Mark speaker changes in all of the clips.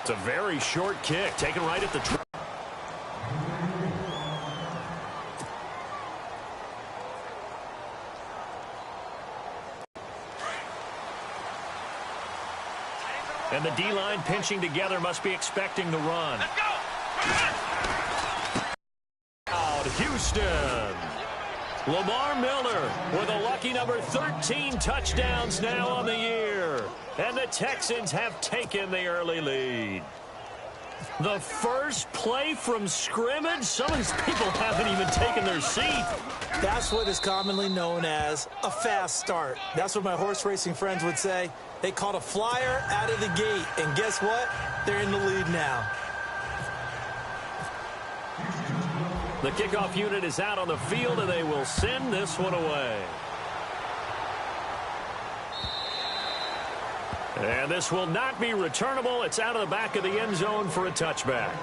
Speaker 1: It's a very short kick, taken right at the try. And the D-line pinching together must be expecting the run.
Speaker 2: Let's go!
Speaker 1: Out Houston. Lamar Miller with a lucky number 13 touchdowns now on the year. And the Texans have taken the early lead. The first play from scrimmage? Some of these people haven't even taken their seat.
Speaker 3: That's what is commonly known as a fast start. That's what my horse racing friends would say. They caught a flyer out of the gate, and guess what? They're in the lead now.
Speaker 1: The kickoff unit is out on the field, and they will send this one away. And this will not be returnable. It's out of the back of the end zone for a touchback.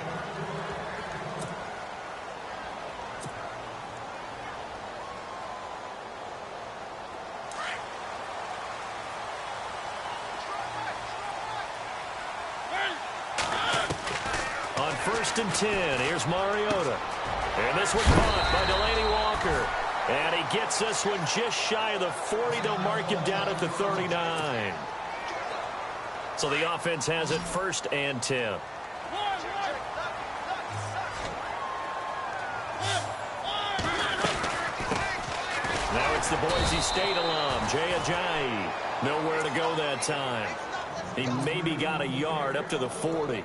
Speaker 1: On 1st and 10, here's Mariota. And this one caught by Delaney Walker. And he gets this one just shy of the 40. They'll mark him down at the 39. So the offense has it 1st and 10. Now it's the Boise State alum, Jay Ajayi. Nowhere to go that time. He maybe got a yard up to the 40.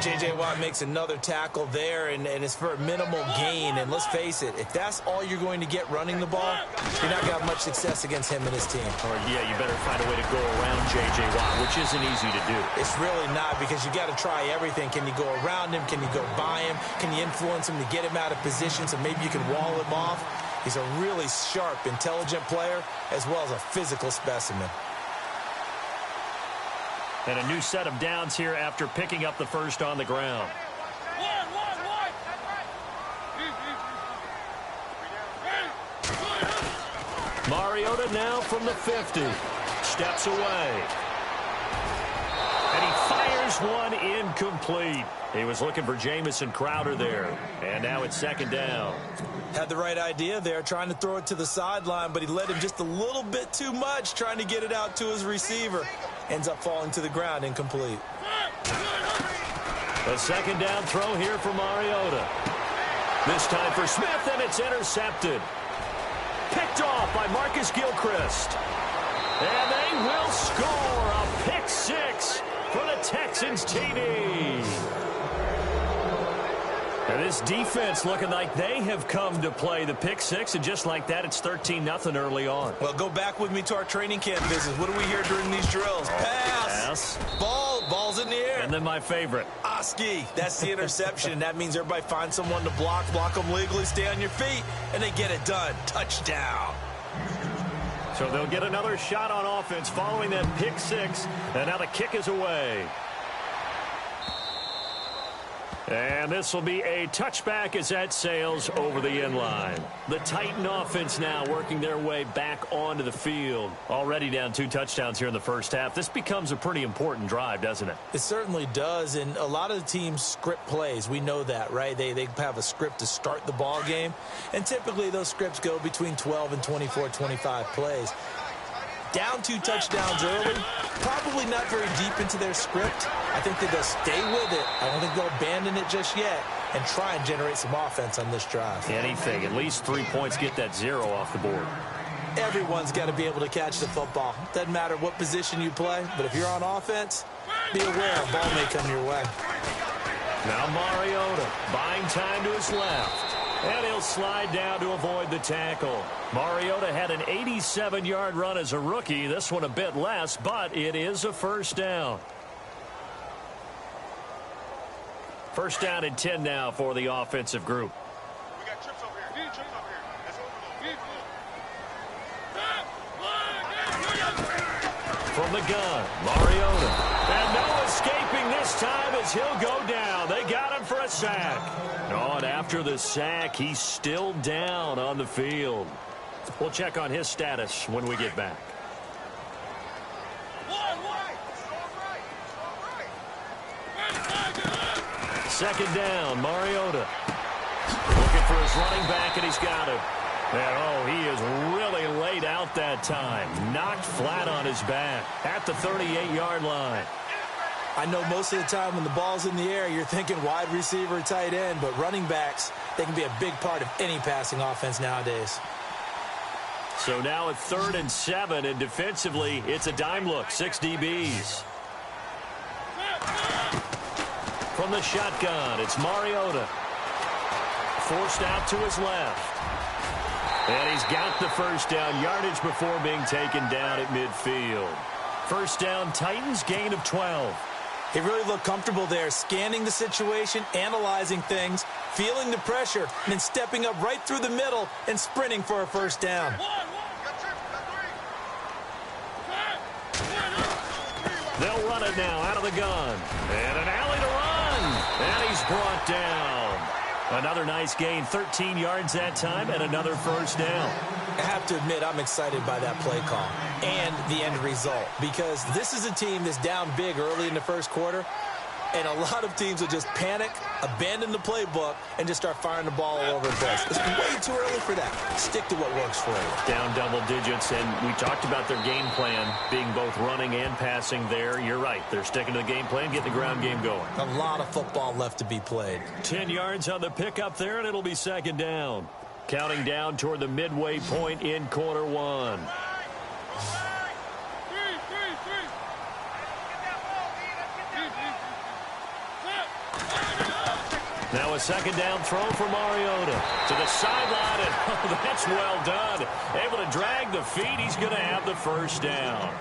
Speaker 3: J.J. Watt makes another tackle there, and it's for a minimal gain. And let's face it, if that's all you're going to get running the ball, you're not going to have much success against him and his team.
Speaker 1: Or, yeah, you better find a way to go around J.J. Watt, which isn't easy to do.
Speaker 3: It's really not, because you got to try everything. Can you go around him? Can you go by him? Can you influence him to get him out of position so maybe you can wall him off? He's a really sharp, intelligent player, as well as a physical specimen.
Speaker 1: And a new set of downs here after picking up the first on the ground. Mariota now from the 50. Steps away. And he fires one incomplete. He was looking for Jamison Crowder there. And now it's 2nd down.
Speaker 3: Had the right idea there, trying to throw it to the sideline, but he led him just a little bit too much, trying to get it out to his receiver. Ends up falling to the ground, incomplete.
Speaker 1: A 2nd down throw here for Mariota. This time for Smith, and it's intercepted. Picked off by Marcus Gilchrist. And they will score a pick 6 for the Texans TD. And this defense looking like they have come to play the pick 6, and just like that, it's 13-0 early on.
Speaker 3: Well, go back with me to our training camp visit. What do we hear during these drills? Pass. Ball's in the air.
Speaker 1: And then my favorite.
Speaker 3: Oski. That's the interception. That means everybody finds someone to block them legally, stay on your feet, and they get it done. Touchdown.
Speaker 1: So they'll get another shot on offense following that pick 6, and now the kick is away. And this will be a touchback as that sails over the end line. The Titan offense now working their way back onto the field. Already down 2 touchdowns here in the first half. This becomes a pretty important drive, doesn't it?
Speaker 3: It certainly does, and a lot of the teams script plays. We know that, right? They have a script to start the ball game, and typically those scripts go between 12 and 24, 25 plays. Down 2 touchdowns early, probably not very deep into their script. I think that they'll stay with it. I don't think they'll abandon it just yet and try and generate some offense on this drive.
Speaker 1: Anything, at least 3 points, get that 0 off the board.
Speaker 3: Everyone's got to be able to catch the football. Doesn't matter what position you play, but if you're on offense, be aware a ball may come your way.
Speaker 1: Now Mariota buying time to his left. And he'll slide down to avoid the tackle. Mariota had an 87-yard run as a rookie. This one a bit less, but it is a 1st down. 1st down and 10 now for the offensive group.
Speaker 2: We got trips over here. Trips over here. That's over.
Speaker 1: From the gun, Mariota. And no escaping this time as he'll go down. They got him for a sack. Oh, and after the sack, he's still down on the field. We'll check on his status when we get back. second down, Mariota. Looking for his running back, and he's got it. And, oh, he is really laid out that time. Knocked flat on his back at the 38-yard line.
Speaker 3: I know most of the time when the ball's in the air, you're thinking wide receiver, tight end, but running backs, they can be a big part of any passing offense nowadays.
Speaker 1: So now at 3rd and 7, and defensively, it's a dime look, 6 DBs. From the shotgun, it's Mariota. Forced out to his left. And he's got the first down yardage before being taken down at midfield. First down, Titans, gain of 12.
Speaker 3: He really looked comfortable there, scanning the situation, analyzing things, feeling the pressure, and then stepping up right through the middle and sprinting for a first down.
Speaker 1: They'll run it now out of the gun. And an alley to run. And he's brought down. Another nice gain, 13 yards that time, and another first down.
Speaker 3: I have to admit, I'm excited by that play call and the end result, because this is a team that's down big early in the first quarter, and a lot of teams will just panic, abandon the playbook, and just start firing the ball all over the place. It's way too early for that. Stick to what works for you.
Speaker 1: Down double digits, and we talked about their game plan being both running and passing there. You're right. They're sticking to the game plan, getting the ground game going.
Speaker 3: A lot of football left to be played.
Speaker 1: 10 yards on the pickup there, and it'll be second down. Counting down toward the midway point in quarter one. Now a second down throw for Mariota to the sideline, and oh, that's well done. Able to drag the feet. He's going to have the first down.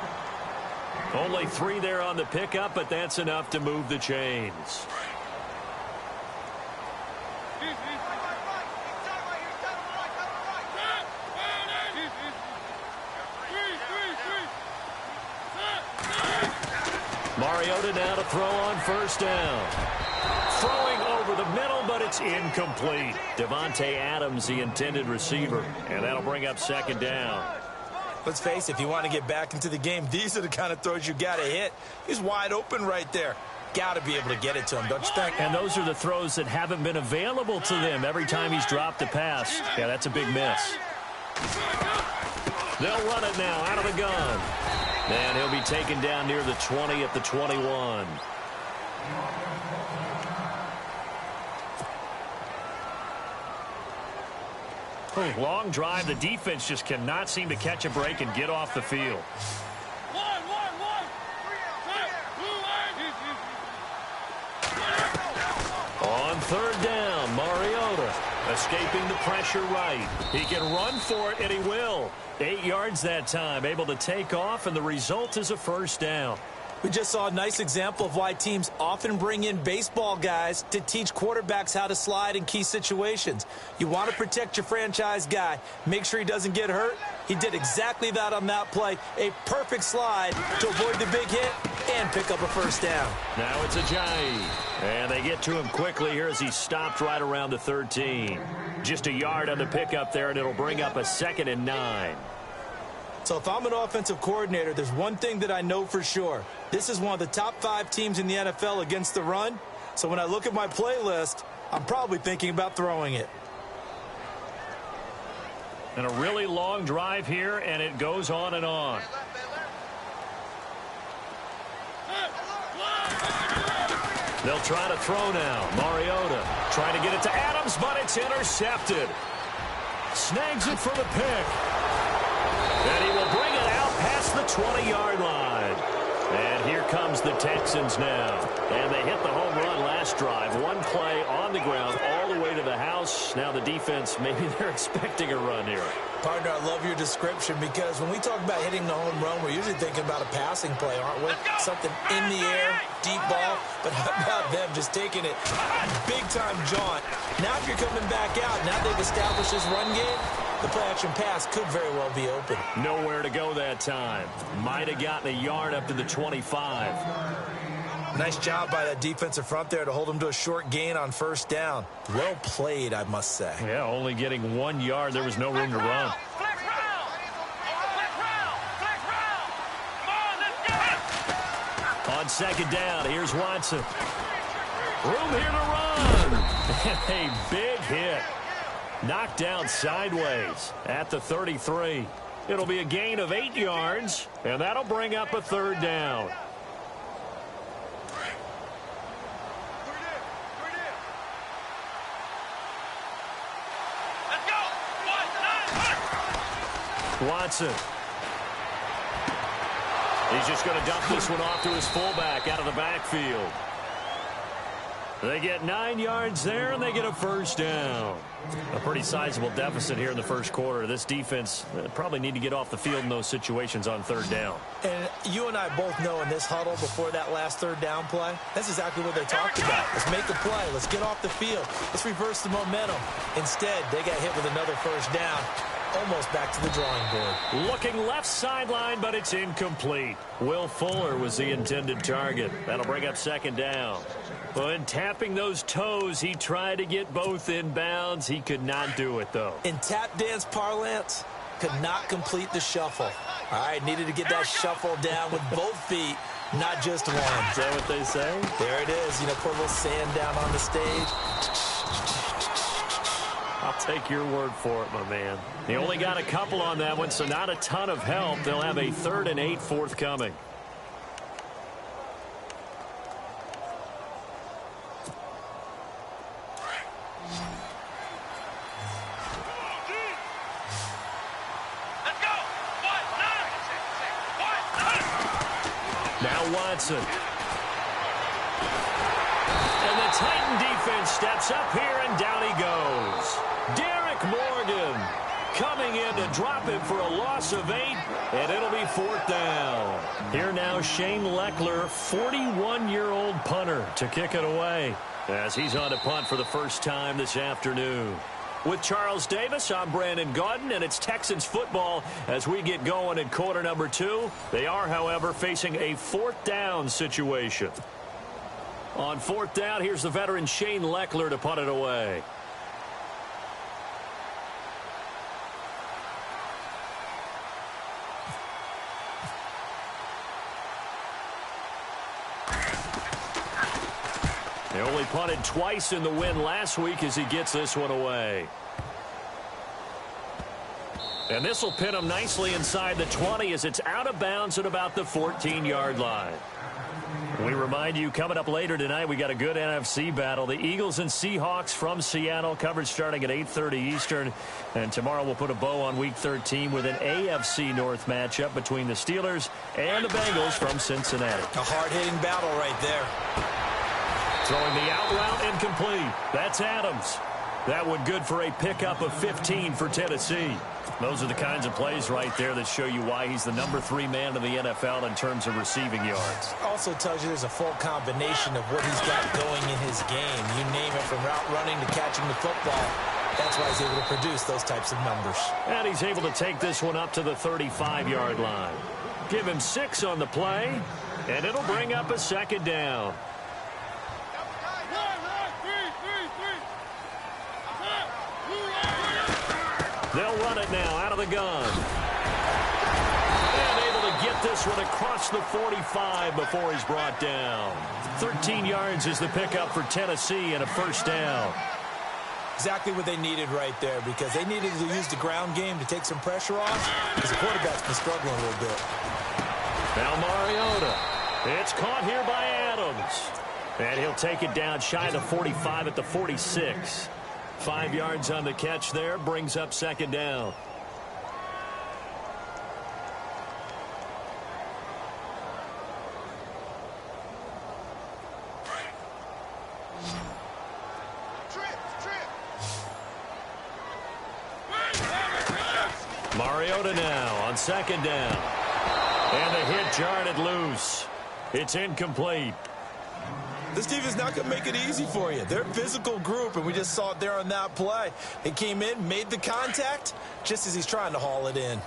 Speaker 1: Only 3 there on the pickup, but that's enough to move the chains. Mariota now to throw on first down. Throwing over the middle, but it's incomplete. Devontae Adams, the intended receiver, and that'll bring up second down.
Speaker 3: Let's face it, if you want to get back into the game, these are the kind of throws you got to hit. He's wide open right there. Got to be able to get it to him, don't you think?
Speaker 1: And those are the throws that haven't been available to them every time he's dropped a pass. Yeah, that's a big miss. They'll run it now out of the gun. And he'll be taken down near the 20 at the 21. Long drive. The defense just cannot seem to catch a break and get off the field. On third down, Mariota escaping the pressure right. He can run for it, and he will. 8 yards that time, able to take off, and the result is a first down.
Speaker 3: We just saw a nice example of why teams often bring in baseball guys to teach quarterbacks how to slide in key situations. You want to protect your franchise guy. Make sure he doesn't get hurt. He did exactly that on that play. A perfect slide to avoid the big hit and pick up a first down.
Speaker 1: Now it's Ajayi. And they get to him quickly here as he stopped right around the 13. Just a yard on the pickup there, and it'll bring up a 2nd and 9.
Speaker 3: So if I'm an offensive coordinator, there's one thing that I know for sure. This is one of the top 5 teams in the NFL against the run. So when I look at my playlist, I'm probably thinking about throwing it.
Speaker 1: And a really long drive here, and it goes on and on. They'll try to throw now. Mariota trying to get it to Adams, but it's intercepted. Snags it for the pick. And he will bring it out past the 20-yard line. And here comes the Texans now. And they hit the home run last drive. One play on the ground all the way to the house. Now the defense, maybe they're expecting a run here.
Speaker 3: Partner, I love your description, because when we talk about hitting the home run, we're usually thinking about a passing play, aren't we? Something in the air, deep ball. But how about them just taking it big-time jaunt? Now if you're coming back out, now they've established this run game, the play-action pass could very well be open.
Speaker 1: Nowhere to go that time. Might have gotten a yard up to the 25.
Speaker 3: Nice job by that defensive front there to hold him to a short gain on first down. Well played, I must say.
Speaker 1: Yeah, only getting 1 yard. There was no room to run. On second down, here's Watson. Room here to run. And a big hit. Knocked down sideways at the 33. It'll be a gain of 8 yards, and that'll bring up a third down.
Speaker 2: Let's go.
Speaker 1: Watson. He's just going to dump this one off to his fullback out of the backfield. They get 9 yards there, and they get a first down. A pretty sizable deficit here in the first quarter. This defense probably need to get off the field in those situations on third down.
Speaker 3: And you and I both know in this huddle before that last third down play, that's exactly what they talked about. Let's make a play. Let's get off the field. Let's reverse the momentum. Instead, they got hit with another first down. Almost back to the drawing board.
Speaker 1: Looking left sideline, but it's incomplete. Will Fuller was the intended target. That'll bring up second down. When tapping those toes, he tried to get both in bounds. He could not do it, though.
Speaker 3: In tap dance parlance, could not complete the shuffle. All right, needed to get that shuffle down with both feet, not just one.
Speaker 1: Is that what they say?
Speaker 3: There it is. You know, put a little sand down on the stage.
Speaker 1: I'll take your word for it, my man. He only got a couple on that one, so not a ton of help. They'll have a 3rd and 8 forthcoming. Now Watson. And the Titan defense steps up here, and down he goes. Derek Morgan coming in to drop him for a loss of 8, and it'll be 4th down. Here now Shane Leckler, 41-year-old punter, to kick it away as he's on to punt for the first time this afternoon. With Charles Davis, I'm Brandon Gaudin, and it's Texans football as we get going in quarter number 2. They are, however, facing a 4th down situation. On 4th down, here's the veteran Shane Leckler to punt it away. They only punted twice in the win last week as he gets this one away. And this will pin him nicely inside the 20 as it's out of bounds at about the 14-yard line. We remind you, coming up later tonight, we got a good NFC battle. The Eagles and Seahawks from Seattle, coverage starting at 8:30 Eastern. And tomorrow we'll put a bow on Week 13 with an AFC North matchup between the Steelers and the Bengals from Cincinnati.
Speaker 3: A hard-hitting battle right there.
Speaker 1: Throwing the out route incomplete. That's Adams. That one good for a pickup of 15 for Tennessee. Those are the kinds of plays right there that show you why he's the number 3 man in the NFL in terms of receiving yards.
Speaker 3: Also tells you there's a full combination of what he's got going in his game. You name it, from route running to catching the football. That's why he's able to produce those types of numbers.
Speaker 1: And he's able to take this one up to the 35-yard line. Give him 6 on the play, and it'll bring up a second down. They'll run it now out of the gun. And able to get this one across the 45 before he's brought down. 13 yards is the pickup for Tennessee and a first down.
Speaker 3: Exactly what they needed right there, because they needed to use the ground game to take some pressure off, because the quarterback's been struggling a little bit.
Speaker 1: Now Mariota. It's caught here by Adams. And he'll take it down shy of the 45 at the 46. 5 yards on the catch there, brings up second down. Mariota now on second down. And the hit jarred it loose. It's incomplete.
Speaker 3: This defense is not going to make it easy for you. They're a physical group, and we just saw it there on that play. He came in, made the contact, just as he's trying to haul it in.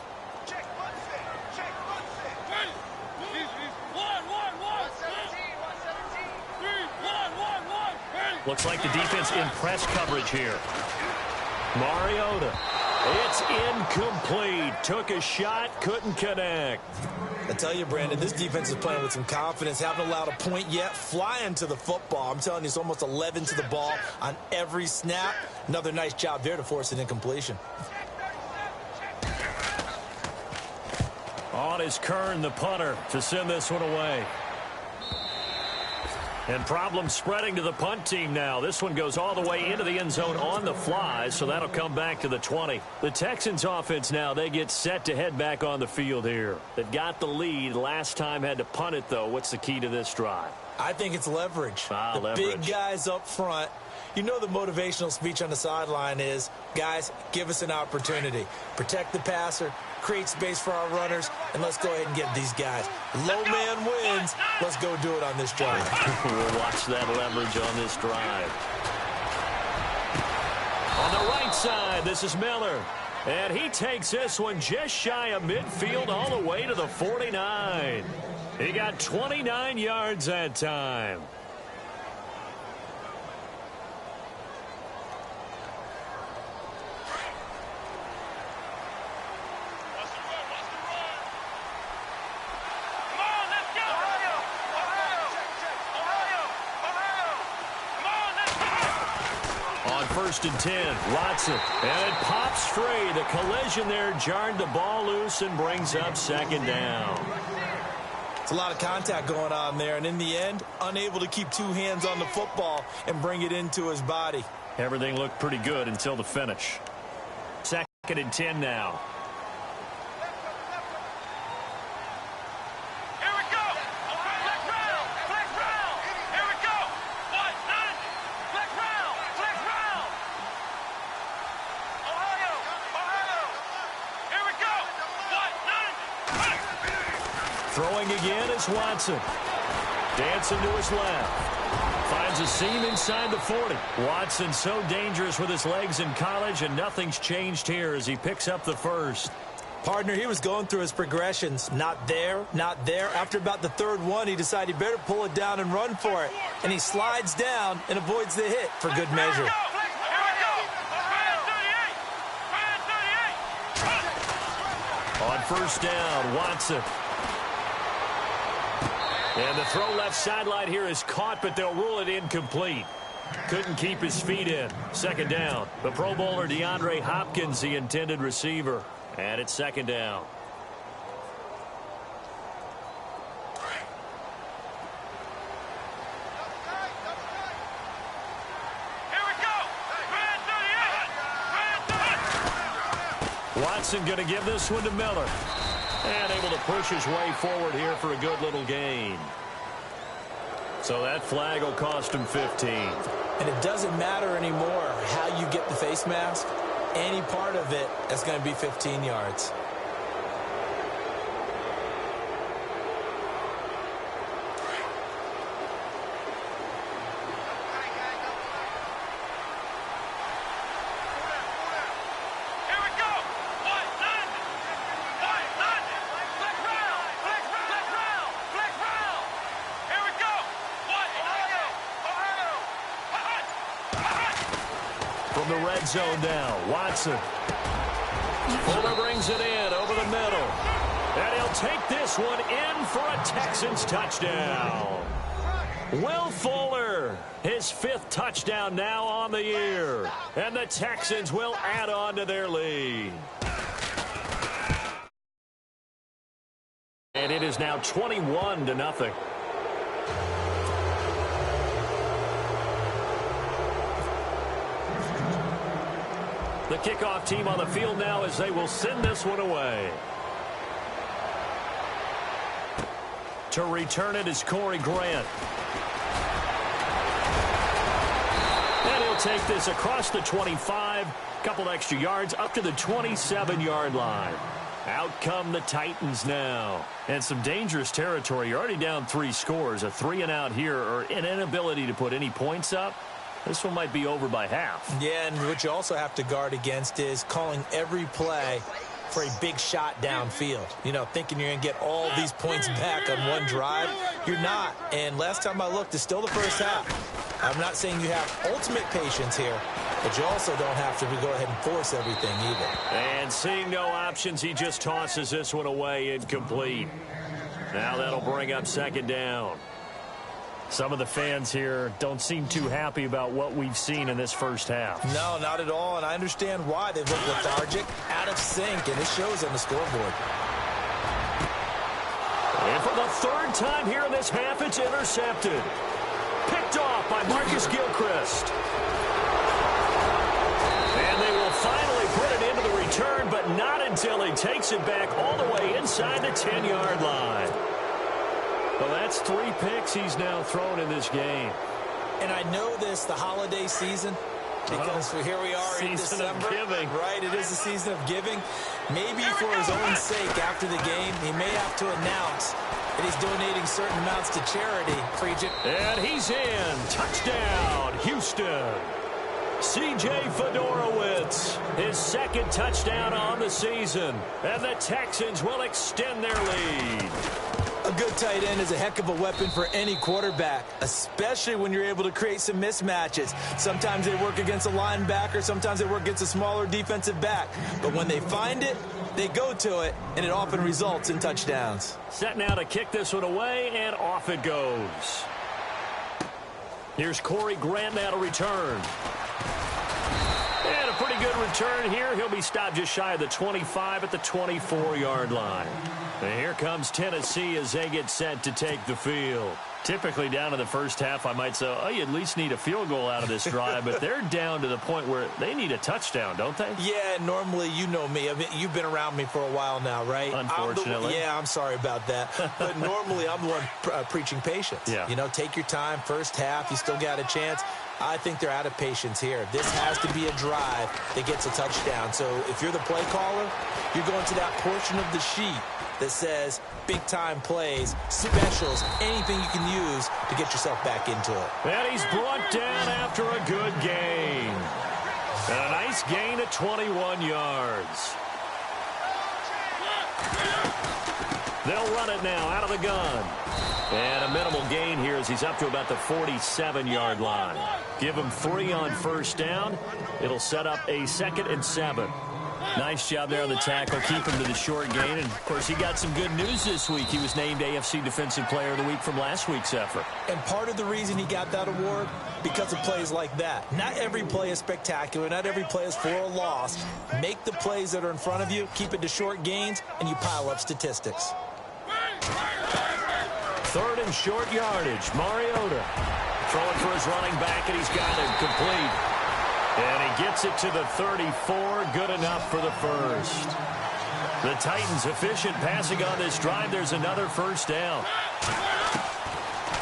Speaker 1: Looks like the defense in press coverage here. Mariota. It's incomplete. Took a shot, couldn't connect.
Speaker 3: I tell you, Brandon, this defense is playing with some confidence. Haven't allowed a point yet. Flying to the football. I'm telling you, it's almost 11 to the ball on every snap. Another nice job there to force an incompletion.
Speaker 1: On is Kern, the punter, to send this one away. And problems spreading to the punt team now. This one goes all the way into the end zone on the fly, so that'll come back to the 20. The Texans offense now, they get set to head back on the field here. They've got the lead. Last time had to punt it, though. What's the key to this drive?
Speaker 3: I think it's leverage.
Speaker 1: Leverage.
Speaker 3: Big guys up front. You know the motivational speech on the sideline is, guys, give us an opportunity. Protect the passer, create space for our runners, and let's go ahead and get these guys. Low man wins. Let's go do it on this drive.
Speaker 1: We'll watch that leverage on this drive. On the right side, this is Miller. And he takes this one just shy of midfield all the way to the 49. He got 29 yards that time. First and 10, Watson, and it pops free. The collision there jarred the ball loose and brings up second down.
Speaker 3: It's a lot of contact going on there, and in the end, unable to keep two hands on the football and bring it into his body.
Speaker 1: Everything looked pretty good until the finish. Second and 10 now. Throwing again is Watson. Dancing to his left. Finds a seam inside the 40. Watson so dangerous with his legs in college, and nothing's changed here as he picks up the first.
Speaker 3: Partner, he was going through his progressions. Not there, not there. After about the third one, he decided he better pull it down and run for it. And he slides down and avoids the hit for good measure.
Speaker 1: On first down, Watson. And the throw left sideline here is caught, but they'll rule it incomplete. Couldn't keep his feet in. Second down. The Pro Bowler DeAndre Hopkins, the intended receiver. And it's second down. Watson going to give this one to Miller. And able to push his way forward here for a good little gain. So that flag will cost him 15.
Speaker 3: And it doesn't matter anymore how you get the face mask. Any part of it is going to be 15 yards.
Speaker 1: From the red zone now, Watson. Fuller brings it in over the middle. And he'll take this one in for a Texans touchdown. Will Fuller, his fifth touchdown now on the year. And the Texans will add on to their lead. And it is now 21-0. The kickoff team on the field now as they will send this one away. To return it is Corey Grant. And he'll take this across the 25, couple extra yards up to the 27-yard line. Out come the Titans now. And some dangerous territory. You're already down 3 scores. A 3-and-out here, or an inability to put any points up. This one might be over by half.
Speaker 3: Yeah, and what you also have to guard against is calling every play for a big shot downfield. You know, thinking you're going to get all these points back on one drive. You're not. And last time I looked, it's still the first half. I'm not saying you have ultimate patience here, But you also don't have to go ahead and force everything either.
Speaker 1: And seeing no options, he just tosses this one away incomplete. Now that'll bring up second down.
Speaker 4: Some of the fans here don't seem too happy about what we've seen in this first half.
Speaker 3: No, not at all, and I understand why. They've looked lethargic, out of sync, and it shows on the scoreboard.
Speaker 1: And for the third time here in this half, it's intercepted. Picked off by Marcus Gilchrist. And they will finally put it into the return, but not until he takes it back all the way inside the 10-yard line. Well, that's 3 picks he's now thrown in this game.
Speaker 3: And I know this, the holiday season, because here we are in December.
Speaker 1: Of giving.
Speaker 3: Right, it is the season of giving. Maybe for his own sake after the game, he may have to announce that he's donating certain amounts to charity.
Speaker 1: And he's in. Touchdown, Houston. C.J. Fedorowicz, his second touchdown on the season. And the Texans will extend their lead.
Speaker 3: A good tight end is a heck of a weapon for any quarterback, especially when you're able to create some mismatches. Sometimes they work against a linebacker, sometimes they work against a smaller defensive back. But when they find it, they go to it, and it often results in touchdowns.
Speaker 1: Set now to kick this one away, and off it goes. Here's Corey Grant now to return. And a pretty good return here. He'll be stopped just shy of the 25 at the 24-yard line. And here comes Tennessee as they get set to take the field. Typically down in the first half, I might say, oh, you at least need a field goal out of this drive. But they're down to the point where they need a touchdown, don't they?
Speaker 3: Yeah, normally, you know me. I mean, you've been around me for a while now, right?
Speaker 1: Unfortunately.
Speaker 3: I'm sorry about that. But normally, I'm the one preaching patience.
Speaker 1: Yeah.
Speaker 3: You know, take your time. First half, you still got a chance. I think they're out of patience here. This has to be a drive that gets a touchdown. So if you're the play caller, you're going to that portion of the sheet that says big-time plays, specials, anything you can use to get yourself back into it.
Speaker 1: And he's brought down after a good gain. And a nice gain at 21 yards. They'll run it now out of the gun. And a minimal gain here as he's up to about the 47-yard line. Give him 3 on first down. It'll set up a 2nd and 7. Nice job there on the tackle. Keep him to the short gain. And, of course, he got some good news this week. He was named AFC Defensive Player of the Week from last week's effort.
Speaker 3: And part of the reason he got that award, because of plays like that. Not every play is spectacular. Not every play is for a loss. Make the plays that are in front of you, keep it to short gains, and you pile up statistics.
Speaker 1: 3rd and short yardage. Mariota throwing for his running back, and he's got it complete. And he gets it to the 34. Good enough for the first. The Titans efficient passing on this drive. There's another first down.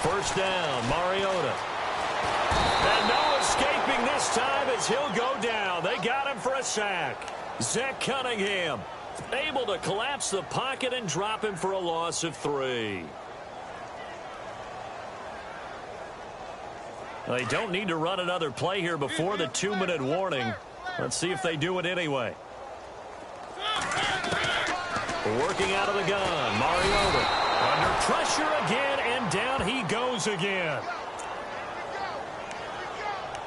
Speaker 1: First down, Mariota. And no escaping this time as he'll go down. They got him for a sack. Zach Cunningham able to collapse the pocket and drop him for a loss of 3. They don't need to run another play here before the 2-minute warning. Let's see if they do it anyway. Working out of the gun, Mariota. Under pressure again, and down he goes again.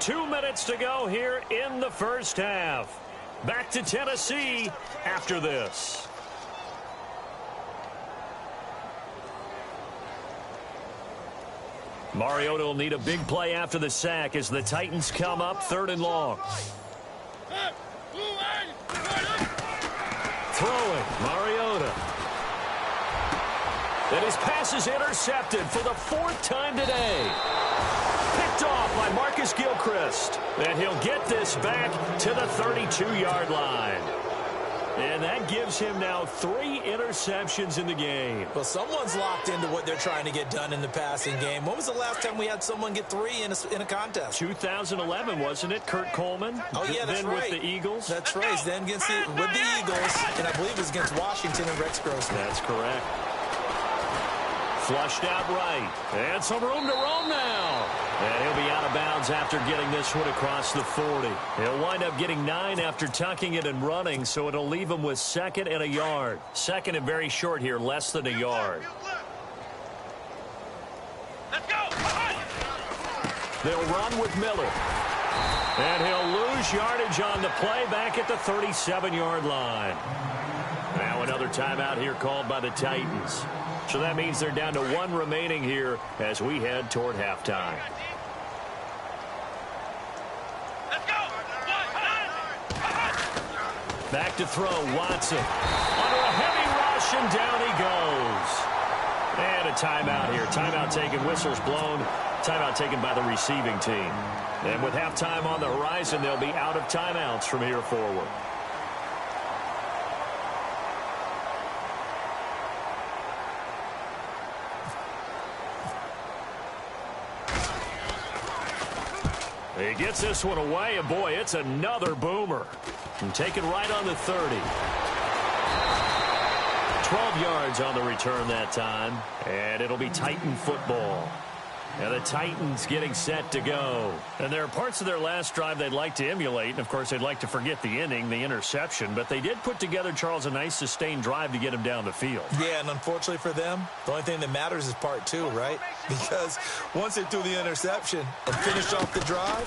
Speaker 1: 2 minutes to go here in the first half. Back to Tennessee after this. Mariota will need a big play after the sack as the Titans come up 3rd and long. Throwing, Mariota. And his pass is intercepted for the 4th time today. Picked off by Marcus Gilchrist. And he'll get this back to the 32-yard line. And that gives him now 3 interceptions in the game.
Speaker 3: Well, someone's locked into what they're trying to get done in the passing game. When was the last time we had someone get 3 in a contest?
Speaker 1: 2011, wasn't it? Kurt Coleman.
Speaker 3: Oh, yeah, that's
Speaker 1: then
Speaker 3: right.
Speaker 1: with the Eagles.
Speaker 3: That's right. Then with the Eagles, and I believe it was against Washington and Rex Grossman.
Speaker 1: That's correct. Flushed out right. And some room to roam now. And he'll be out of bounds after getting this one across the 40. He'll wind up getting 9 after tucking it and running, so it'll leave him with 2nd and a yard. 2nd and very short here, less than a yard.
Speaker 2: Let's go.
Speaker 1: They'll run with Miller. And he'll lose yardage on the play back at the 37-yard line. Now another timeout here called by the Titans. So that means they're down to 1 remaining here as we head toward halftime. Back to throw, Watson. Under a heavy rush, and down he goes. And a timeout here. Timeout taken, whistles blown. Timeout taken by the receiving team. And with halftime on the horizon, they'll be out of timeouts from here forward. He gets this one away, and boy, it's another boomer. And taken right on the 30. 12 yards on the return that time, and it'll be Titan football. And the Titans getting set to go. And there are parts of their last drive they'd like to emulate. And, of course, they'd like to forget the inning, the interception. But they did put together, Charles, a nice sustained drive to get him down the field.
Speaker 3: Yeah, and unfortunately for them, the only thing that matters is part 2, right? Because once they threw the interception and finished off the drive,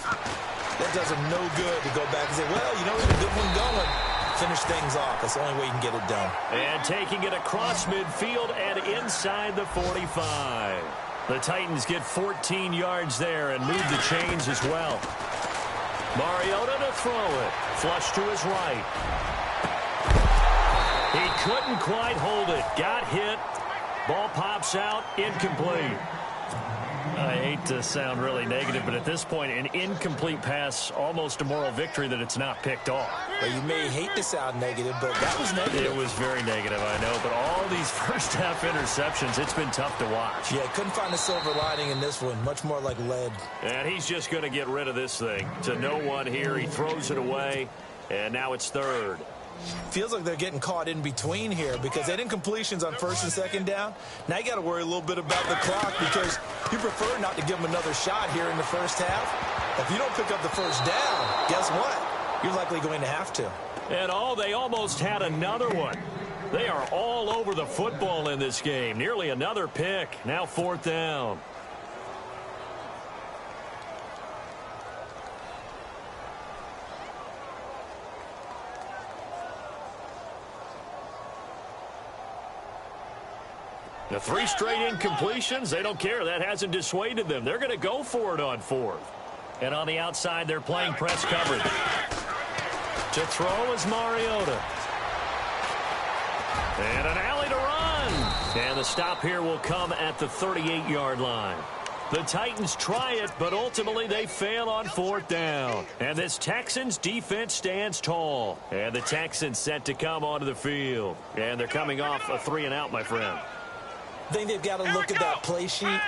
Speaker 3: that does them no good to go back and say, well, you know, there's a good one going. Finish things off. That's the only way you can get it done.
Speaker 1: And taking it across midfield and inside the 45. The Titans get 14 yards there and move the chains as well. Mariota to throw it. Flush to his right. He couldn't quite hold it. Got hit. Ball pops out. Incomplete. I hate to sound really negative, but at this point, an incomplete pass, almost a moral victory that it's not picked off.
Speaker 3: Well, you may hate to sound negative, but that was negative.
Speaker 1: It was very negative, I know, but all these first-half interceptions, it's been tough to watch.
Speaker 3: Yeah, couldn't find a silver lining in this one. Much more like lead.
Speaker 1: And he's just going to get rid of this thing. To no one here, he throws it away, and now it's third.
Speaker 3: Feels like they're getting caught in between here because they did incompletions on first and second down. Now you got to worry a little bit about the clock because you prefer not to give them another shot here in the first half. If you don't pick up the first down, guess what? You're likely going to have to.
Speaker 1: And they almost had another one. They are all over the football in this game. Nearly another pick. Now 4th down. The 3 straight incompletions, they don't care. That hasn't dissuaded them. They're going to go for it on 4th. And on the outside, they're playing press coverage. To throw is Mariota. And an alley to run. And the stop here will come at the 38-yard line. The Titans try it, but ultimately they fail on 4th down. And this Texans defense stands tall. And the Texans set to come onto the field. And they're coming off a 3-and-out, my friend.
Speaker 3: I think they've got to look at that play sheet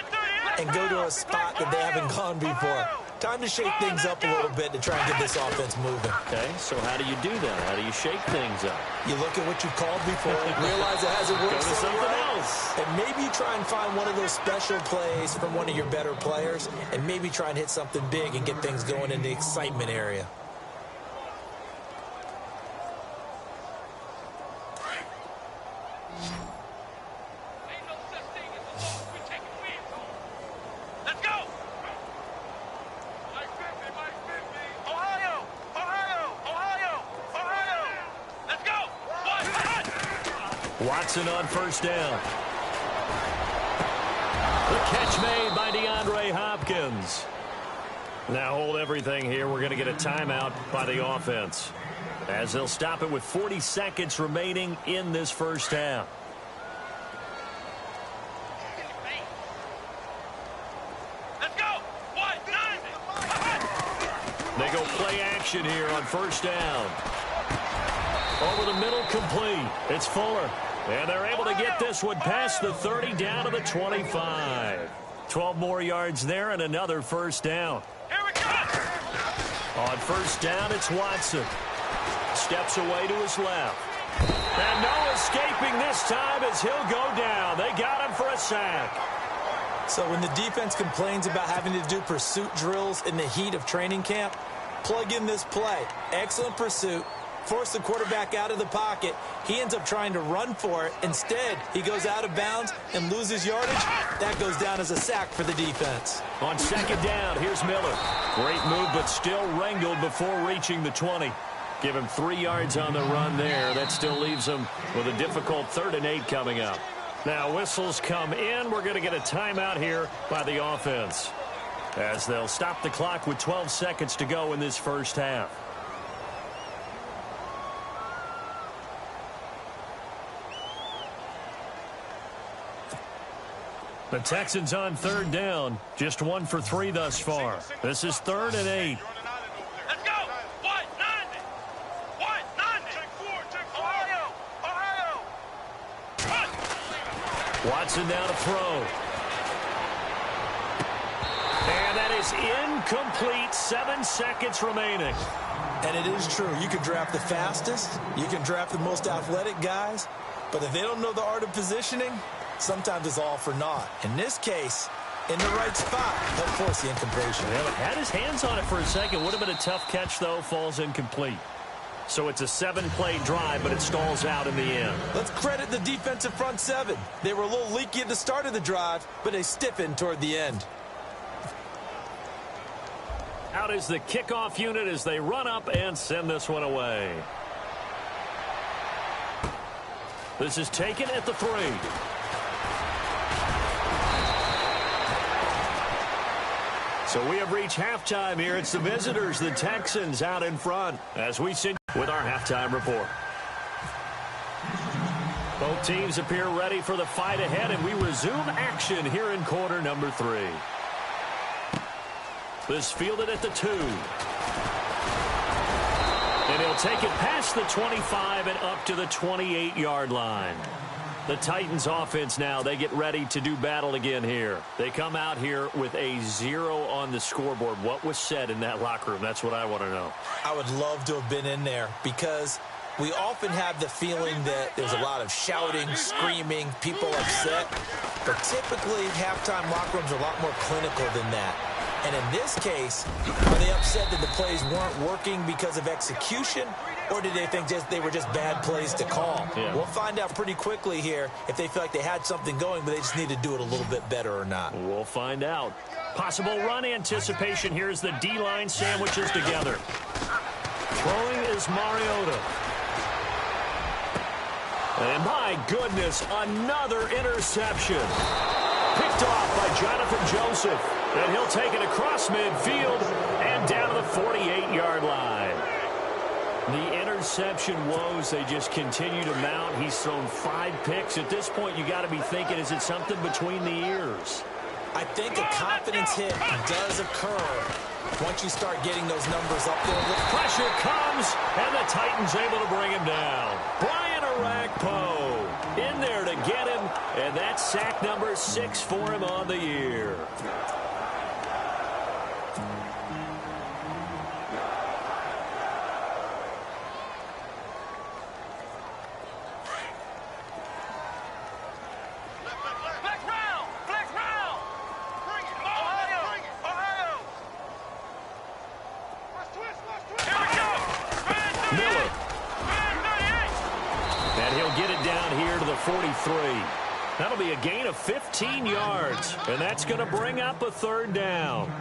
Speaker 3: and go to a spot that they haven't gone before. Time to shake things up a little bit to try and get this offense moving.
Speaker 1: Okay, so how do you do that? How do you shake things up?
Speaker 3: You look at what you called before, realize it hasn't worked
Speaker 1: Go to something else.
Speaker 3: And maybe you try and find one of those special plays from one of your better players and maybe try and hit something big and get things going in the excitement area. Watson on first down. The catch made by DeAndre Hopkins. Now hold everything here. We're going to get a timeout by the offense as they'll stop it with 40 seconds remaining in this first half. Let's go. They go play action here on first down. Over the middle, complete. It's Fuller. And they're able to get this one past the 30 down to the 25. 12 more yards there and another first down. Here we go. On first down, it's Watson. Steps away to his left. And no escaping this time as he'll go down. They got him for a sack. So when the defense complains about having to do pursuit drills in the heat of training camp, plug in this play. Excellent pursuit. force the quarterback out of the pocket. He ends up trying to run for it. Instead, he goes out of bounds and loses yardage. That goes down as a sack for the defense.
Speaker 1: On second down, here's Miller. Great move, but still wrangled before reaching the 20. Give him 3 yards on the run there. That still leaves him with a difficult 3rd and 8 coming up. Now whistles come in. We're going to get a timeout here by the offense, as they'll stop the clock with 12 seconds to go in this first half. The Texans on 3rd down. Just 1 for 3 thus far. This is 3rd and 8.
Speaker 2: Let's go. What? 90. What? 90. Take 4. Ohio.
Speaker 1: Watson down to throw. And that is incomplete. 7 seconds remaining.
Speaker 3: And it is true. You can draft the fastest. You can draft the most athletic guys. But if they don't know the art of positioning, sometimes it's all for naught. In this case, in the right spot, he'll force the incompletion.
Speaker 1: Yeah, had his hands on it for a second. Would have been a tough catch, though. Falls incomplete. So it's a 7-play drive, but it stalls out in the end.
Speaker 3: Let's credit the defensive front 7. They were a little leaky at the start of the drive, but they stiffened toward the end.
Speaker 1: Out is the kickoff unit as they run up and send this one away. This is taken at the 3. So we have reached halftime here. It's the visitors, the Texans, out in front as we sit with our halftime report. Both teams appear ready for the fight ahead, and we resume action here in quarter number 3. This fielded at the 2. And he'll take it past the 25 and up to the 28-yard line. The Titans offense now, they get ready to do battle again here. They come out here with a 0 on the scoreboard. What was said in that locker room? That's what I want to know.
Speaker 3: I would love to have been in there because we often have the feeling that there's a lot of shouting, screaming, people upset. But typically, halftime locker rooms are a lot more clinical than that. And in this case, are they upset that the plays weren't working because of execution, or did they think they were just bad plays to call?
Speaker 1: Yeah.
Speaker 3: We'll find out pretty quickly here if they feel like they had something going, but they just need to do it a little bit better or not.
Speaker 1: We'll find out. Possible run anticipation. Here's the D-line sandwiches together. Throwing is Mariota. And my goodness, another interception. Picked off by Jonathan Joseph. And he'll take it across midfield and down to the 48-yard line. The interception woes, they just continue to mount. He's thrown 5 picks. At this point, you got to be thinking, is it something between the ears?
Speaker 3: I think a confidence hit does occur once you start getting those numbers up there.
Speaker 1: Pressure comes, and the Titans able to bring him down. Brian Orakpo in there to get him, and that's sack number 6 for him on the year. Miller. And he'll get it down here to the 43. That'll be a gain of 15 yards. And that's going to bring up a 3rd down.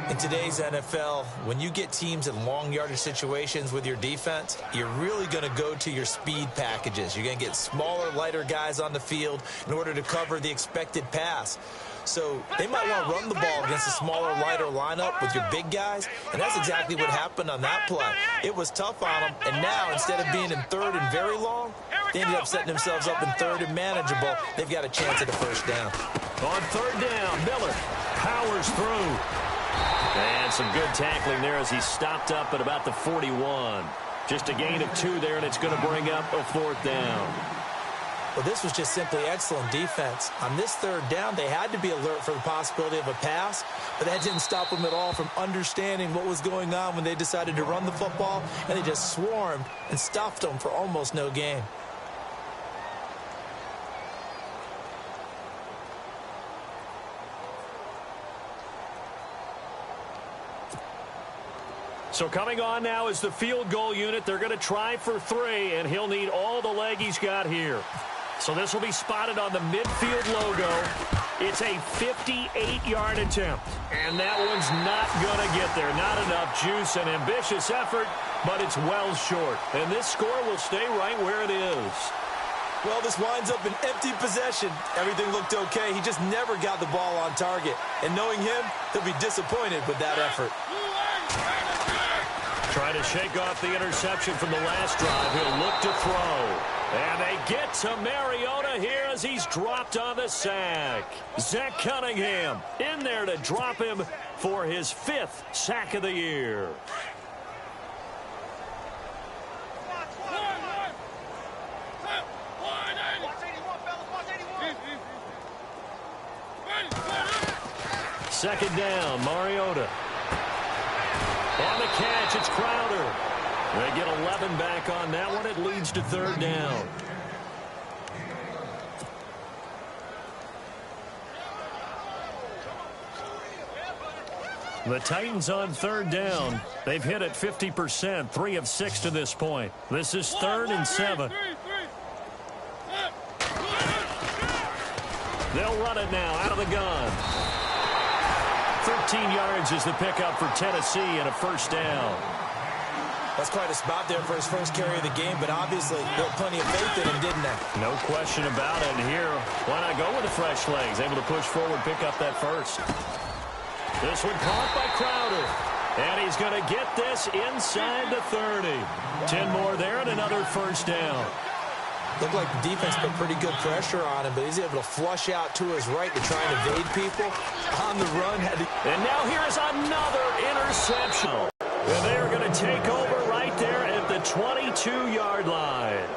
Speaker 3: In today's NFL, when you get teams in long yardage situations with your defense, you're really going to go to your speed packages. You're going to get smaller, lighter guys on the field in order to cover the expected pass. So they might want to run the ball against a smaller, lighter lineup with your big guys, and that's exactly what happened on that play. It was tough on them, and now instead of being in 3rd and very long, they ended up setting themselves up in 3rd and manageable. They've got a chance at a 1st down.
Speaker 1: On 3rd down, Miller powers through. And some good tackling there as he stopped up at about the 41. Just a gain of 2 there, and it's going to bring up a 4th down.
Speaker 3: Well, this was just simply excellent defense. On this 3rd down, they had to be alert for the possibility of a pass, but that didn't stop them at all from understanding what was going on when they decided to run the football, and they just swarmed and stuffed them for almost no gain.
Speaker 1: So coming on now is the field goal unit. They're going to try for 3, and he'll need all the leg he's got here. So this will be spotted on the midfield logo. It's a 58-yard attempt, and that one's not going to get there. Not enough juice and ambitious effort, but it's well short. And this score will stay right where it is.
Speaker 3: Well, this winds up an empty possession. Everything looked okay. He just never got the ball on target. And knowing him, he'll be disappointed with that effort.
Speaker 1: Trying to shake off the interception from the last drive. He'll look to throw. And they get to Mariota here as he's dropped on the sack. Zach Cunningham in there to drop him for his 5th sack of the year. Second down, Mariota. On the catch, it's Crowder. They get 11 back on that one. It leads to 3rd down. The Titans on 3rd down. They've hit it 50%, 3 of 6 to this point. This is 3rd and 7. They'll run it now out of the gun. 13 yards is the pickup for Tennessee and a 1st down.
Speaker 3: That's quite a spot there for his first carry of the game, but obviously they had plenty of faith in him, didn't they?
Speaker 1: No question about it. And here, why not go with the fresh legs? Able to push forward, pick up that 1st. This one caught by Crowder. And he's going to get this inside the 30. 10 more there and another 1st down.
Speaker 3: Looked like the defense put pretty good pressure on him, but he's able to flush out to his right to try and evade people. On the run.
Speaker 1: And now here's another interception. And they're going to take over right there at the 22-yard line.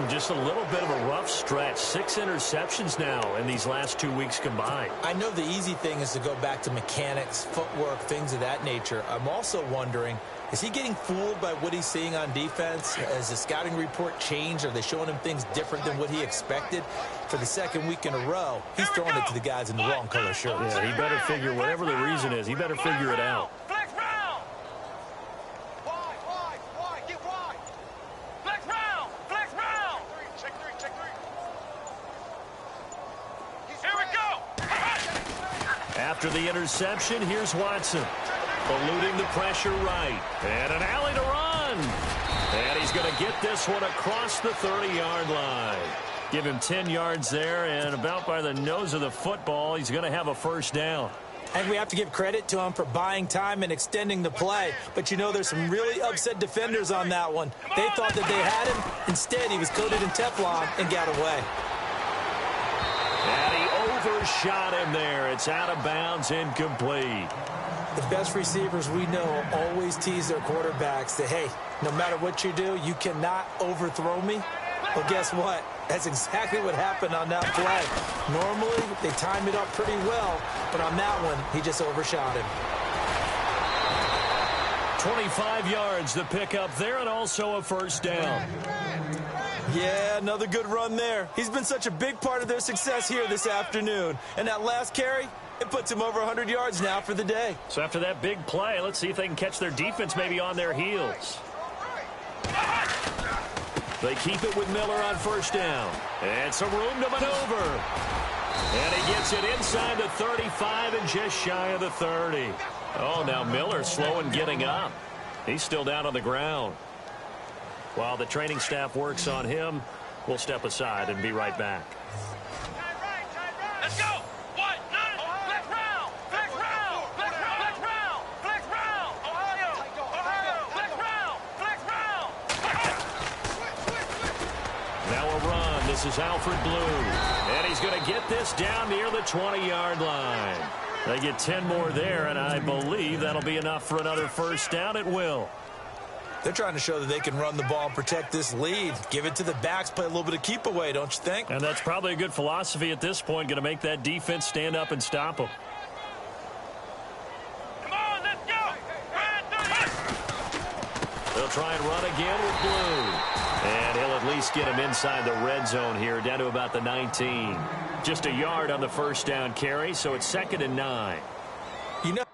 Speaker 1: Just a little bit of a rough stretch. 6 interceptions now in these last 2 weeks combined.
Speaker 3: I know the easy thing is to go back to mechanics, footwork, things of that nature. I'm also wondering, is he getting fooled by what he's seeing on defense? Has the scouting report changed? Are they showing him things different than what he expected? For the 2nd week in a row, he's throwing it to the guys in the wrong color shirts.
Speaker 1: Yeah, he better figure, whatever the reason is, he better figure it out. After the interception, here's Watson. Eluding the pressure right. And an alley to run. And he's going to get this one across the 30-yard line. Give him 10 yards there, and about by the nose of the football, he's going to have a 1st down.
Speaker 3: And we have to give credit to him for buying time and extending the play. But, you know, there's some really upset defenders on that one. They thought that they had him. Instead, he was coated in Teflon and got away.
Speaker 1: And he overshot him there. It's out of bounds, incomplete.
Speaker 3: The best receivers we know always tease their quarterbacks that, hey, no matter what you do, you cannot overthrow me. Well, guess what? That's exactly what happened on that play. Normally, they time it up pretty well, but on that one, he just overshot him.
Speaker 1: 25 yards, the pickup there, and also a 1st down.
Speaker 3: Yeah, another good run there. He's been such a big part of their success here this afternoon. And that last carry, it puts him over 100 yards now for the day.
Speaker 1: So after that big play, let's see if they can catch their defense maybe on their heels. They keep it with Miller on 1st down. And some room to maneuver. And he gets it inside the 35 and just shy of the 30. Oh, now Miller slow in getting up. He's still down on the ground. While the training staff works on him, we'll step aside and be right back.
Speaker 2: Let's go. What? None. Flex round. Flex round. Flex round. Flex round. Flex round. Ohio. Ohio. Flex round. Flex round.
Speaker 1: Now a run. This is Alfred Blue. And he's going to get this down near the 20-yard line. They get 10 more there, and I believe that'll be enough for another 1st down. It will.
Speaker 3: They're trying to show that they can run the ball and protect this lead. Give it to the backs, play a little bit of keep away, don't you think?
Speaker 1: And that's probably a good philosophy at this point, going to make that defense stand up and stop them.
Speaker 2: Come on, let's go.
Speaker 1: They'll try and run again with Blue. And he'll at least get him inside the red zone here, down to about the 19. Just a yard on the 1st down carry, so it's 2nd and 9.
Speaker 3: You know,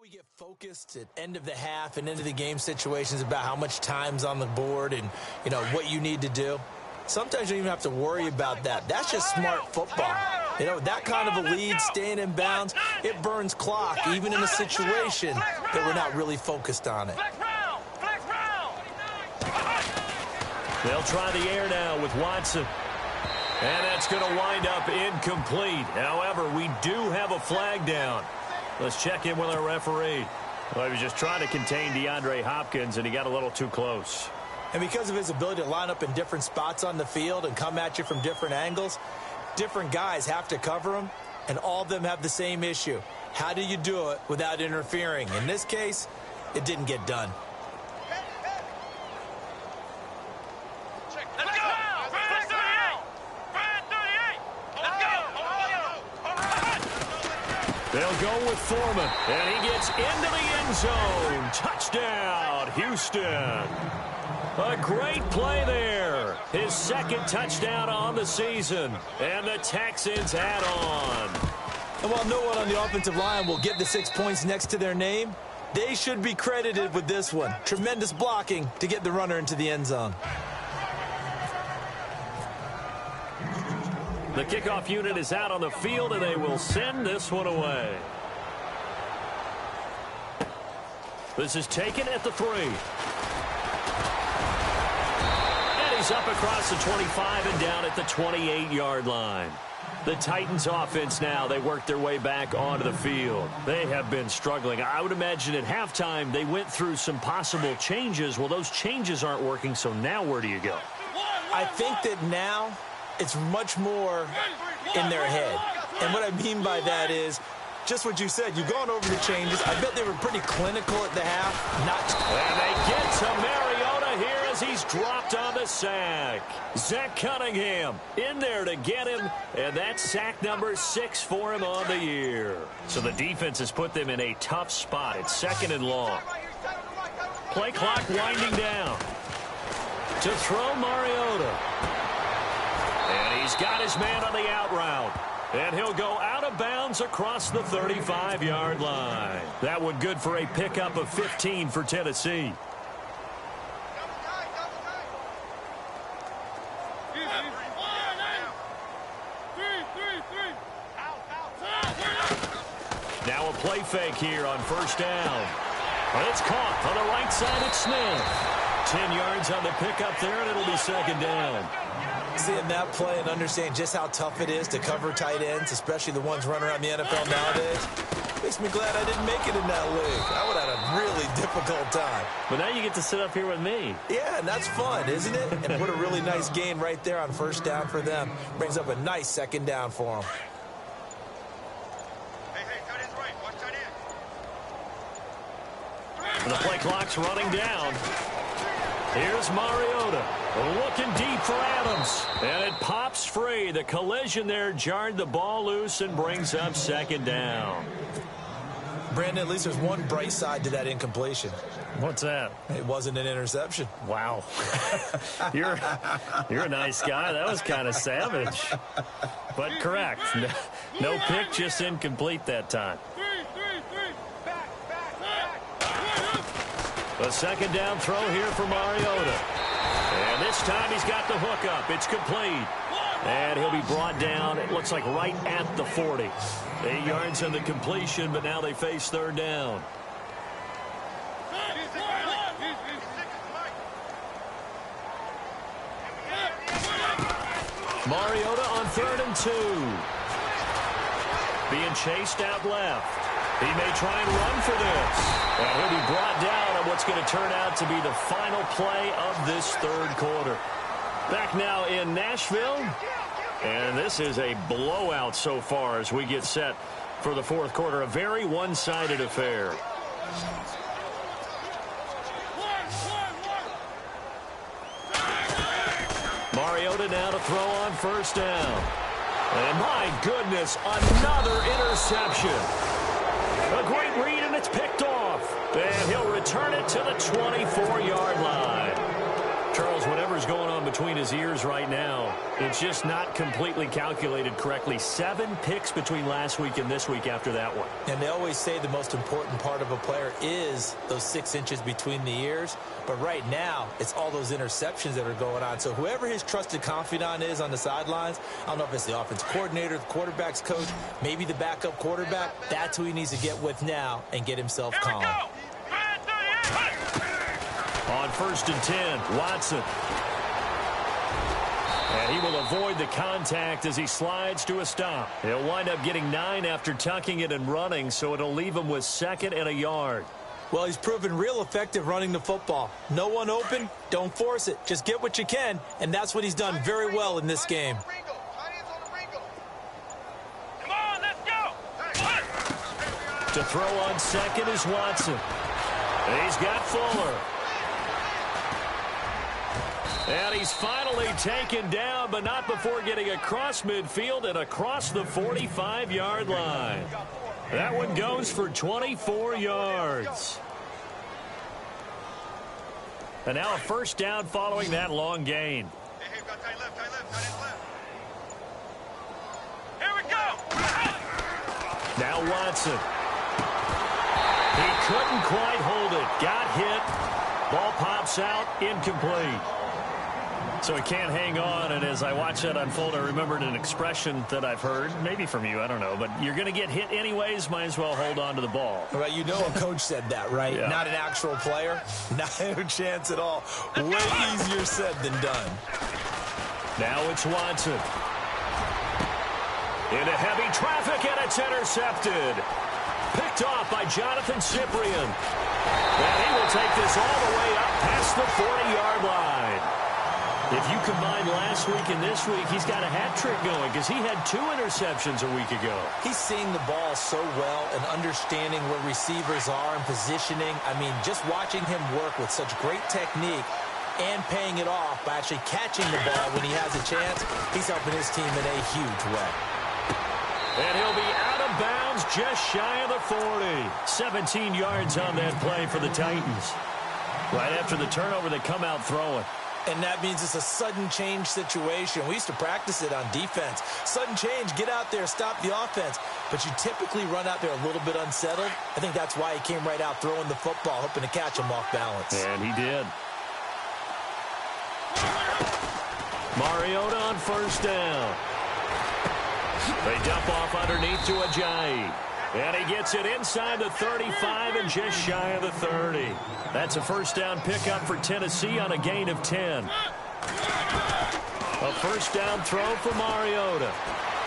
Speaker 3: We get focused at end of the half and into the game situations about how much time's on the board and, you know, what you need to do. Sometimes you don't even have to worry about that. That's just smart football. You know, that kind of a lead, staying in bounds, it burns clock, even in a situation that we're not really focused on it.
Speaker 1: They'll try the air now with Watson. And that's going to wind up incomplete. However, we do have a flag down. Let's check in with our referee. Well, he was just trying to contain DeAndre Hopkins, and he got a little too close.
Speaker 3: And because of his ability to line up in different spots on the field and come at you from different angles, different guys have to cover him, and all of them have the same issue. How do you do it without interfering? In this case, it didn't get done.
Speaker 1: They'll go with Foreman, and he gets into the end zone. Touchdown, Houston. A great play there. His second touchdown on the season, and the Texans add on.
Speaker 3: And while no one on the offensive line will get the 6 points next to their name, they should be credited with this one. Tremendous blocking to get the runner into the end zone.
Speaker 1: The kickoff unit is out on the field, and they will send this one away. This is taken at the 3. And he's up across the 25 and down at the 28-yard line. The Titans offense now, they work their way back onto the field. They have been struggling. I would imagine at halftime they went through some possible changes. Well, those changes aren't working, so now where do you go?
Speaker 3: I think that now it's much more in their head. And what I mean by that is just what you said. You've gone over the changes. I bet they were pretty clinical at the half.
Speaker 1: And they get to Mariota here as he's dropped on the sack. Zach Cunningham in there to get him, and that's sack number 6 for him on the year. So the defense has put them in a tough spot. It's 2nd and long. Play clock winding down. To throw Mariota. And he's got his man on the out route. And he'll go out of bounds across the 35-yard line. That one good for a pickup of 15 for Tennessee. Now a play fake here on 1st down. And it's caught on the right side. It's Smith. 10 yards on the pickup there, and it'll be 2nd down.
Speaker 3: Seeing that play and understand just how tough it is to cover tight ends, especially the ones running around the NFL nowadays, makes me glad I didn't make it in that league. I would have had a really difficult time.
Speaker 1: But now you get to sit up here with me.
Speaker 3: Yeah, and that's fun, isn't it? And what a really nice gain right there on 1st down for them. Brings up a nice 2nd down for them.
Speaker 1: And the play clock's running down. Here's Mariota looking deep for Adams. And it pops free. The collision there jarred the ball loose and brings up 2nd down.
Speaker 3: Brandon, at least there's one bright side to that incompletion.
Speaker 4: What's that?
Speaker 3: It wasn't an interception.
Speaker 4: Wow. You're a nice guy. That was kind of savage. But correct. No pick, just incomplete that time.
Speaker 1: The 2nd down throw here for Mariota. And this time he's got the hook up. It's complete. And he'll be brought down, it looks like right at the 40. 8 yards on the completion, but now they face 3rd down. Mariota on 3rd and 2. Being chased out left. He may try and run for this. And he'll be brought down on what's going to turn out to be the final play of this 3rd quarter. Back now in Nashville. And this is a blowout so far as we get set for the 4th quarter. A very one-sided affair. Mariota now to throw on 1st down. And my goodness, another interception. A great read, and it's picked off. And he'll return it to the 24-yard line. Charles, whatever's going on between his ears right now, it's just not completely calculated correctly. 7 picks between last week and this week after that one.
Speaker 3: And they always say the most important part of a player is those 6 inches between the ears. But right now, it's all those interceptions that are going on. So whoever his trusted confidant is on the sidelines, I don't know if it's the offense coordinator, the quarterback's coach, maybe the backup quarterback, that's who he needs to get with now and get himself calm.
Speaker 1: On 1st and 10, Watson. And he will avoid the contact as he slides to a stop. He'll wind up getting 9 after tucking it and running, so it'll leave him with 2nd and a yard.
Speaker 3: Well, he's proven real effective running the football. No one open, don't force it. Just get what you can, and that's what he's done very well in this game.
Speaker 2: Come on, let's go.
Speaker 1: To throw on 2nd is Watson. He's got Fuller. And he's finally taken down, but not before getting across midfield and across the 45-yard line. That one goes for 24 yards. And now a 1st down following that long gain.
Speaker 2: Hey, got tight left. Here we go.
Speaker 1: Now Watson. He couldn't quite hold it. Got hit. Ball pops out. Incomplete. So he can't hang on, and as I watch that unfold, I remembered an expression that I've heard, maybe from you, I don't know, but you're going to get hit anyways, might as well hold on to the ball.
Speaker 3: Well, you know a coach said that, right?
Speaker 1: Yeah.
Speaker 3: Not an actual player. Not a chance at all. Way easier said than done.
Speaker 1: Now it's Watson. Into heavy traffic, and it's intercepted. Picked off by Jonathan Cyprien. And he will take this all the way up past the 40-yard line. If you combine last week and this week, he's got a hat trick going because he had 2 interceptions a week ago.
Speaker 3: He's seeing the ball so well and understanding where receivers are and positioning. I mean, just watching him work with such great technique and paying it off by actually catching the ball when he has a chance, he's helping his team in a huge way.
Speaker 1: And he'll be out of bounds just shy of the 40. 17 yards on that play for the Titans. Right after the turnover, they come out throwing.
Speaker 3: And that means it's a sudden change situation. We used to practice it on defense. Sudden change, get out there, stop the offense. But you typically run out there a little bit unsettled. I think that's why he came right out throwing the football, hoping to catch him off balance.
Speaker 1: And he did. Mariota on 1st down. They dump off underneath to Ajayi. And he gets it inside the 35 and just shy of the 30. That's a 1st down pickup for Tennessee on a gain of 10. A 1st down throw for Mariota.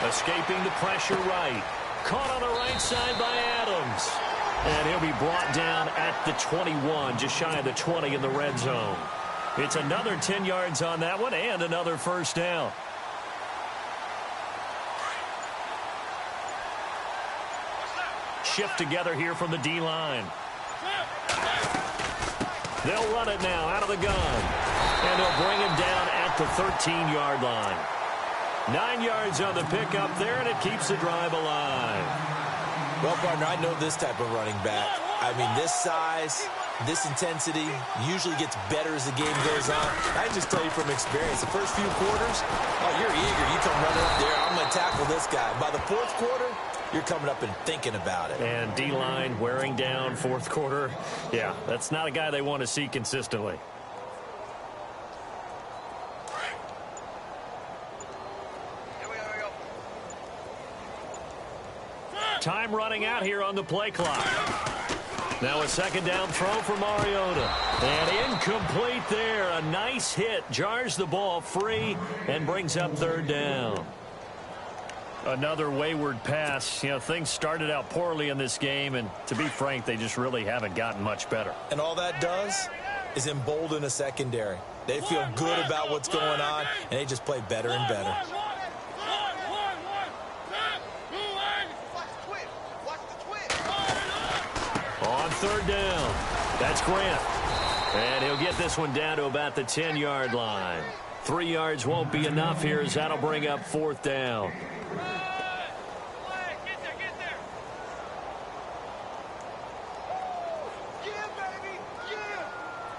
Speaker 1: Escaping the pressure right. Caught on the right side by Adams. And he'll be brought down at the 21, just shy of the 20 in the red zone. It's another 10 yards on that one and another 1st down. Shift together here from the D-line. They'll run it now out of the gun. And they'll bring him down at the 13-yard line. 9 yards on the pickup there, and it keeps the drive alive.
Speaker 3: Well, partner, I know this type of running back. I mean, this size, this intensity usually gets better as the game goes on. I just tell you from experience, the first few quarters, oh, you're eager. You come running up there, I'm going to tackle this guy. By the 4th quarter, you're coming up and thinking about it.
Speaker 1: And D-line wearing down 4th quarter. Yeah, that's not a guy they want to see consistently. Time running out here on the play clock. Now a 2nd down throw for Mariota. And incomplete there. A nice hit. Jars the ball free and brings up 3rd down. Another wayward pass. You know, things started out poorly in this game, and to be frank, they just really haven't gotten much better.
Speaker 3: And all that does is embolden a secondary. They feel good about what's going on, and they just play better and better.
Speaker 1: On 3rd down, that's Grant. And he'll get this one down to about the 10-yard line. 3 yards won't be enough here as that'll bring up 4th down.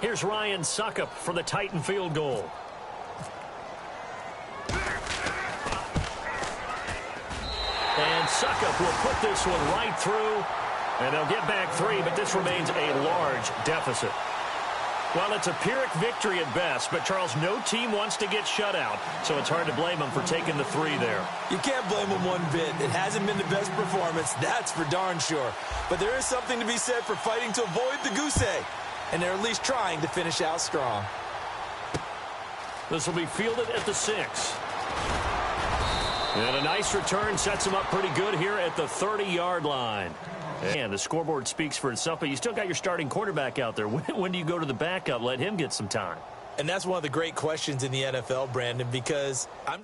Speaker 1: Here's Ryan Suckup for the Titan field goal. And Suckup will put this one right through, and they'll get back 3, but this remains a large deficit. Well, it's a Pyrrhic victory at best, but, Charles, no team wants to get shut out, so it's hard to blame them for taking the 3 there.
Speaker 3: You can't blame them one bit. It hasn't been the best performance, that's for darn sure. But there is something to be said for fighting to avoid the goose egg, and they're at least trying to finish out strong.
Speaker 1: This will be fielded at the 6. And a nice return sets them up pretty good here at the 30-yard line. And the scoreboard speaks for itself, but you still got your starting quarterback out there. When do you go to the backup? Let him get some time.
Speaker 3: And that's one of the great questions in the NFL, Brandon, because I'm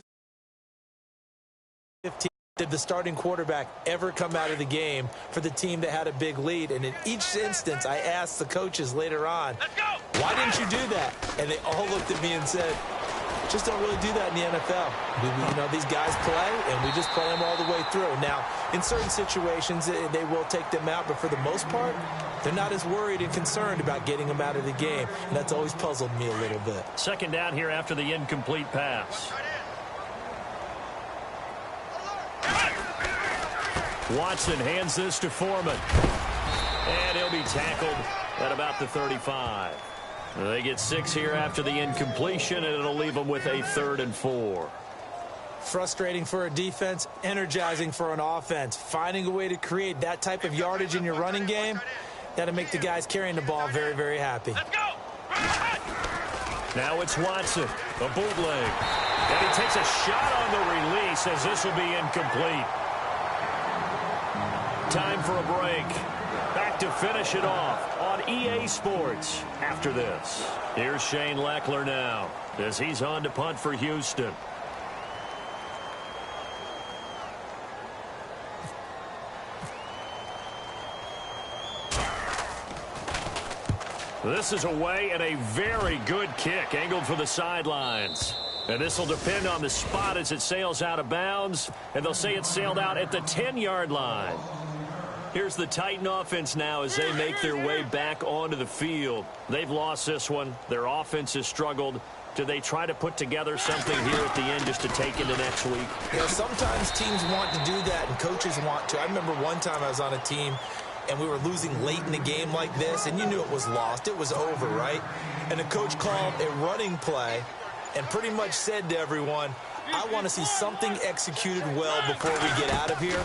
Speaker 3: 15. Did the starting quarterback ever come out of the game for the team that had a big lead? And in each instance, I asked the coaches later on, why didn't you do that? And they all looked at me and said, just don't really do that in the NFL. You know, these guys play, and we just play them all the way through. Now, in certain situations, they will take them out, but for the most part, they're not as worried and concerned about getting them out of the game, and that's always puzzled me a little bit.
Speaker 1: Second down here after the incomplete pass. Watson hands this to Foreman, and he'll be tackled at about the 35. They get 6 here after the incompletion, and it'll leave them with a 3rd and 4.
Speaker 3: Frustrating for a defense, energizing for an offense. Finding a way to create that type of yardage in your running game, that'll make the guys carrying the ball very, very happy.
Speaker 2: Let's go!
Speaker 1: Now it's Watson, a bootleg. And he takes a shot on the release as this will be incomplete. Time for a break. Back to finish it off on EA Sports after this. Here's Shane Leckler now as he's on to punt for Houston. This is away and a very good kick angled for the sidelines. And this will depend on the spot as it sails out of bounds. And they'll say it sailed out at the 10-yard line. Here's the Titan offense now as they make their way back onto the field. They've lost this one. Their offense has struggled. Do they try to put together something here at the end just to take into next week?
Speaker 3: Yeah, sometimes teams want to do that and coaches want to. I remember one time I was on a team and we were losing late in the game like this, and you knew it was lost. It was over, right? And the coach called a running play and pretty much said to everyone, I want to see something executed well before we get out of here.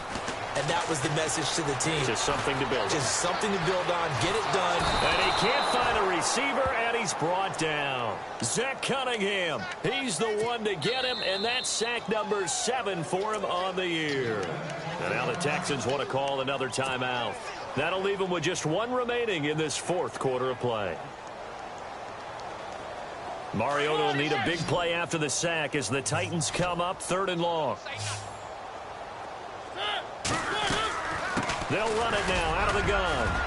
Speaker 3: And that was the message to the team.
Speaker 1: Just something to build on.
Speaker 3: Just something to build on. Get it done.
Speaker 1: And he can't find a receiver, and he's brought down. Zach Cunningham. He's the one to get him, and that's sack number 7 for him on the year. And now the Texans want to call another timeout. That'll leave them with just 1 remaining in this 4th quarter of play. Mariota will need a big play after the sack as the Titans come up 3rd and long. They'll run it now out of the gun.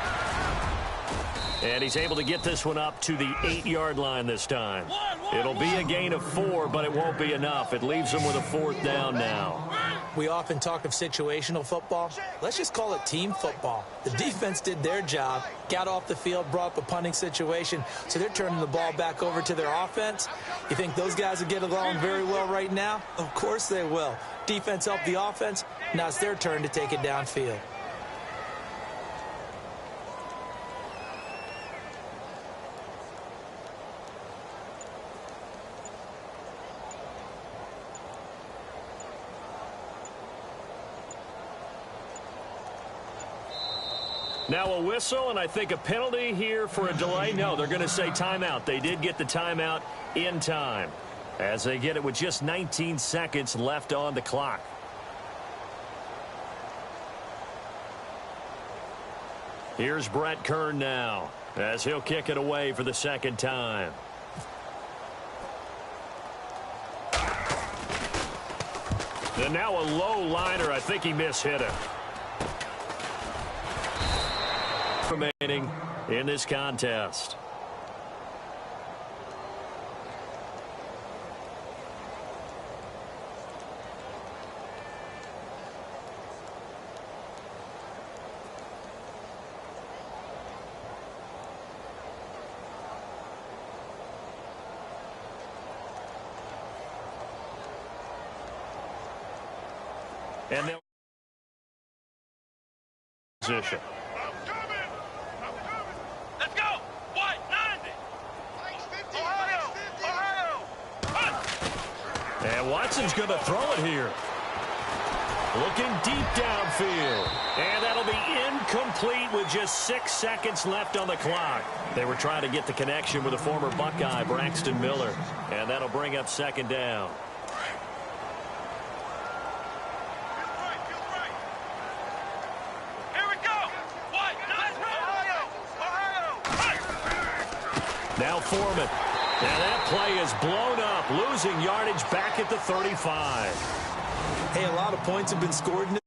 Speaker 1: And he's able to get this one up to the 8-yard line this time. It'll be a gain of 4, but it won't be enough. It leaves them with a 4th down now.
Speaker 3: We often talk of situational football. Let's just call it team football. The defense did their job, got off the field, brought up a punting situation, so they're turning the ball back over to their offense. You think those guys will get along very well right now? Of course they will. Defense helped the offense. Now it's their turn to take it downfield.
Speaker 1: Now a whistle, and I think a penalty here for a delay. No, they're going to say timeout. They did get the timeout in time as they get it with just 19 seconds left on the clock. Here's Brett Kern now as he'll kick it away for the 2nd time. And now a low liner. I think he mishit it. Remaining in this contest. And they'll position.
Speaker 2: Let's go. White, 90. Ohio.
Speaker 1: And Watson's going to throw it here. Looking deep downfield. And that'll be incomplete with just 6 seconds left on the clock. They were trying to get the connection with the former Buckeye, Braxton Miller. And that'll bring up second down.
Speaker 2: Here we go. White, 90. Ohio.
Speaker 1: Now Foreman. And that play is blown up, losing yardage back at the 35.
Speaker 3: Hey, a lot of points have been scored in